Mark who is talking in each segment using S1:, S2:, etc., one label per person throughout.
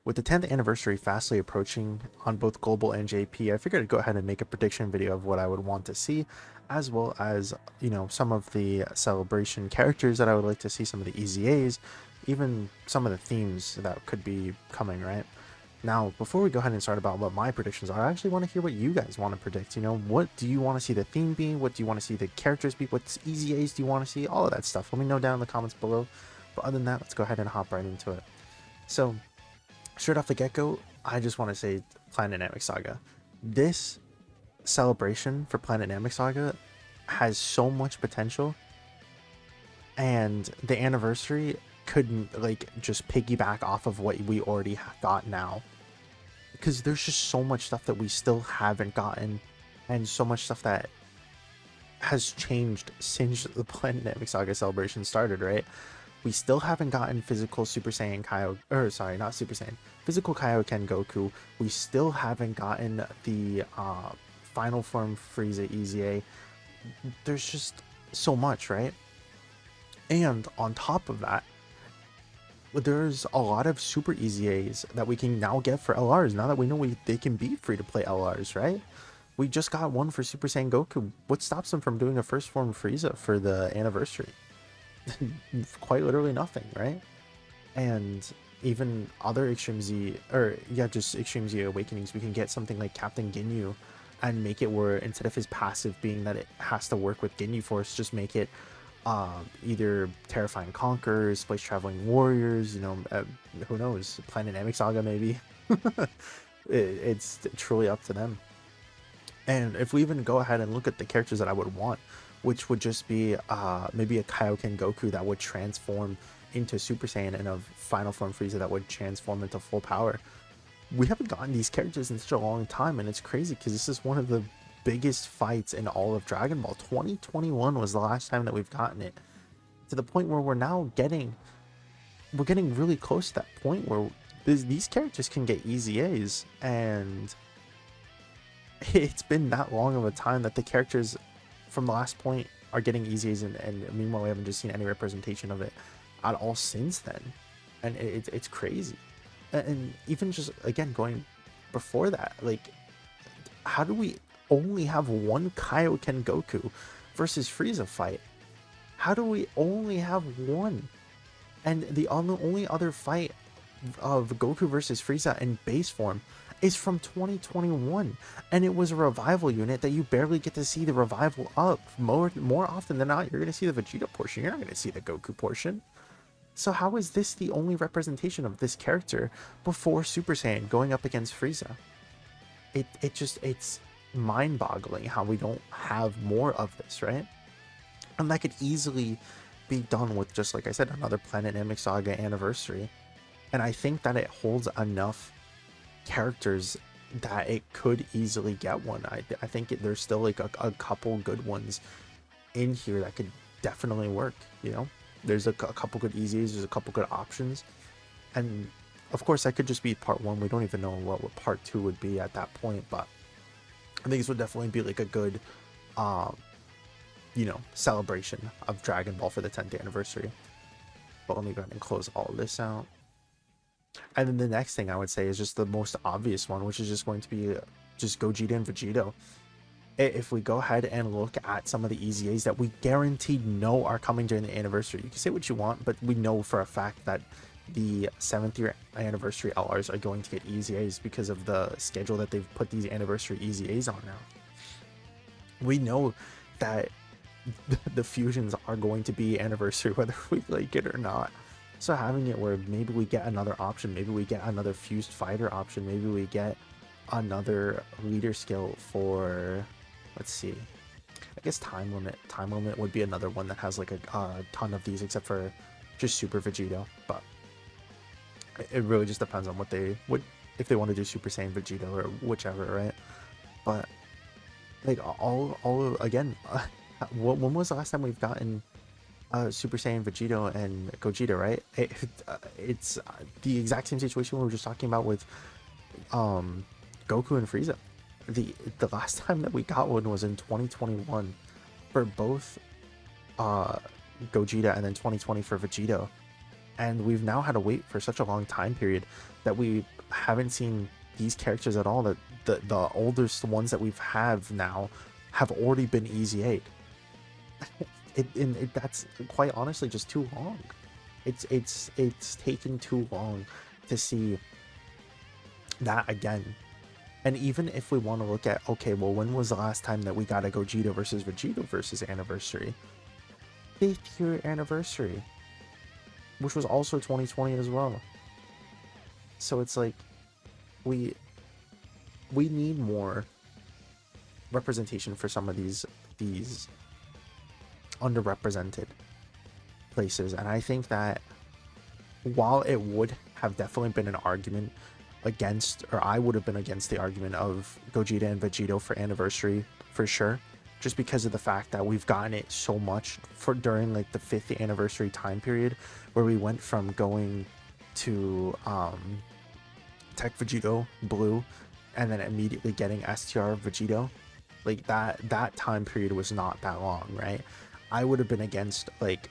S1: With the 10th anniversary fastly approaching on both global and JP, I figured I'd go ahead and make a prediction video of what I would want to see, as well as, some of the celebration characters that I would like to see, some of the EZAs, even some of the themes that could be coming, right? Now, before we go ahead and start about what my predictions are, I actually want to hear what you guys want to predict. What do you want to see the theme be? What do you want to see the characters be? What EZAs do you want to see? All of that stuff. Let me know down in the comments below. But other than that, let's go ahead and hop right into it. So, straight off the get-go, I just want to say Planet Namek Saga. This celebration for Planet Namek Saga has so much potential, and the anniversary couldn't just piggyback off of what we already got now, because there's just so much stuff that we still haven't gotten, and so much stuff that has changed since the Planet Namek Saga celebration started, right? We still haven't gotten physical Super Saiyan Kaio, or sorry, not Super Saiyan, physical Kaioken Goku. We still haven't gotten the final form Frieza EZA. There's just so much, right? And on top of that, there's a lot of super EZAs that we can now get for LRs, now that we know they can be free to play LRs, right? We just got one for Super Saiyan Goku. What stops them from doing a first form Frieza for the anniversary? Quite literally nothing, right? And even other Extreme Z, or yeah, just Extreme Z Awakenings, we can get something like Captain Ginyu and make it where instead of his passive being that it has to work with Ginyu Force, just make it either Terrifying Conquerors, Space Traveling Warriors, who knows, Planet Namek Saga maybe. It's truly up to them. And if we even go ahead and look at the characters that I would want, which would just be maybe a Kaioken Goku that would transform into Super Saiyan, and a Final Form Frieza that would transform into full power. We haven't gotten these characters in such a long time, and it's crazy because this is one of the biggest fights in all of Dragon Ball. 2021 was the last time that we've gotten it, to the point where we're getting really close to that point where these characters can get EZAs, and it's been that long of a time that the characters from the last point are getting EZAs, and meanwhile we haven't just seen any representation of it at all since then, and it's crazy. And even just again going before that, how do we only have one Kaioken Goku versus Frieza fight? How do we only have one? And the only other fight of Goku versus Frieza in base form is from 2021, and it was a revival unit that you barely get to see the revival of. More often than not, you're going to see the Vegeta portion, you're not going to see the Goku portion. So how is this the only representation of this character before Super Saiyan going up against Frieza? It's mind-boggling how we don't have more of this, right? And that could easily be done with, just like I said, another Planet Namek Saga anniversary. And I think that it holds enough characters that it could easily get one. I think there's still a couple good ones in here that could definitely work. There's a couple good EZs, there's a couple good options, and of course that could just be part one. We don't even know what part two would be at that point, but I think this would definitely be a good celebration of Dragon Ball for the 10th anniversary. But let me go ahead and close all of this out. And then the next thing I would say is just the most obvious one, which is just going to be just Gogeta and Vegito. If we go ahead and look at some of the EZAs that we guaranteed know are coming during the anniversary, you can say what you want, but we know for a fact that the 7th year anniversary LRs are going to get EZAs because of the schedule that they've put these anniversary EZAs on now. We know that the fusions are going to be anniversary whether we like it or not. So having it where maybe we get another option, maybe we get another fused fighter option, maybe we get another leader skill for, let's see, I guess time limit would be another one that has a ton of these, except for just Super Vegito. But it really just depends on if they want to do Super Saiyan Vegito or whichever, right? But all again, when was the last time we've gotten Super Saiyan Vegito and Gogeta, right? It's the exact same situation we were just talking about with Goku and Frieza. The last time that we got one was in 2021 for both Gogeta, and then 2020 for Vegito. And we've now had to wait for such a long time period that we haven't seen these characters at all, that the oldest ones that we've have now have already been easy 8. That's quite honestly just too long. It's taken too long to see that again. And even if we want to look at, okay, well, when was the last time that we got a Gogeta versus Vegeta versus anniversary? 5th year anniversary, which was also 2020 as well. So it's like, we need more representation for some of these underrepresented places. And I think that while it would have definitely been an argument against, or I would have been against the argument of Gogeta and Vegito for anniversary for sure, just because of the fact that we've gotten it so much for during like the 5th anniversary time period, where we went from going to Tech Vegito Blue and then immediately getting STR Vegito. Like that time period was not that long, right? I would have been against like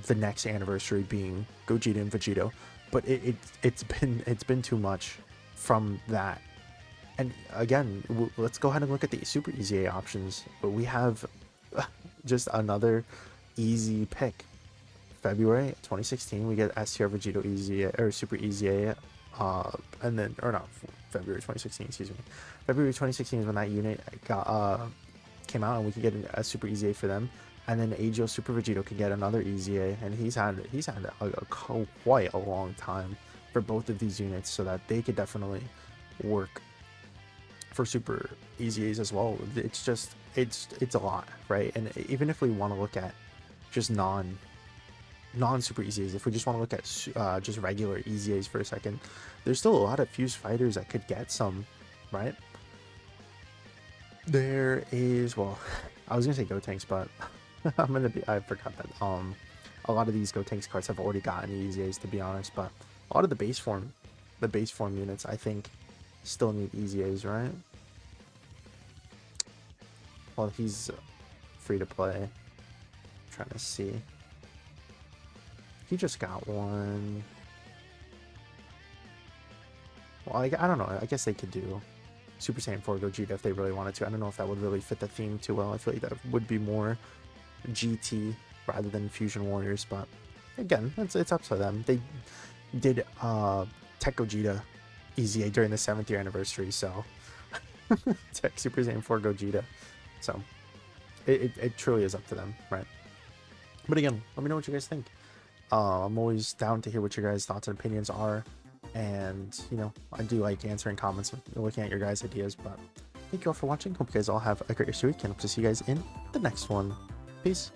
S1: the next anniversary being Gogeta and Vegito, but it's been too much from that. And again, let's go ahead and look at the super easy A options. But we have just another easy pick. February 2016, we get STR Vegito easy A, or super easy A, and then, or not, February 2016, excuse me. February 2016 is when that unit got came out, and we could get a super easy A for them. And then Agio Super Vegito could get another easy A, and he's had quite a long time for both of these units, so that they could definitely work for super easy A's as well. It's just it's a lot, right? And even if we want to look at just non super easy A's, if we just want to look at just regular easy A's for a second, there's still a lot of fused fighters that could get some, right? There is, well, I was gonna say Gotenks, but I forgot that a lot of these Gotenks cards have already gotten easy A's, to be honest. But a lot of the base form units, I think, still need easy A's, right? Well, he's free to play. I'm trying to see. He just got one. Well, I don't know. I guess they could do Super Saiyan 4 Gogeta if they really wanted to. I don't know if that would really fit the theme too well. I feel like that would be more GT rather than Fusion Warriors, but again, it's up to them. They did Tech Gogeta Easy A during the 7th year anniversary, so Tech Super Saiyan 4 Gogeta. So it truly is up to them, right? But again, let me know what you guys think. I'm always down to hear what your guys' thoughts and opinions are, and you know, I do like answering comments and looking at your guys' ideas. But thank you all for watching. Hope you guys all have a great rest of your week, and hope to see you guys in the next one. Peace.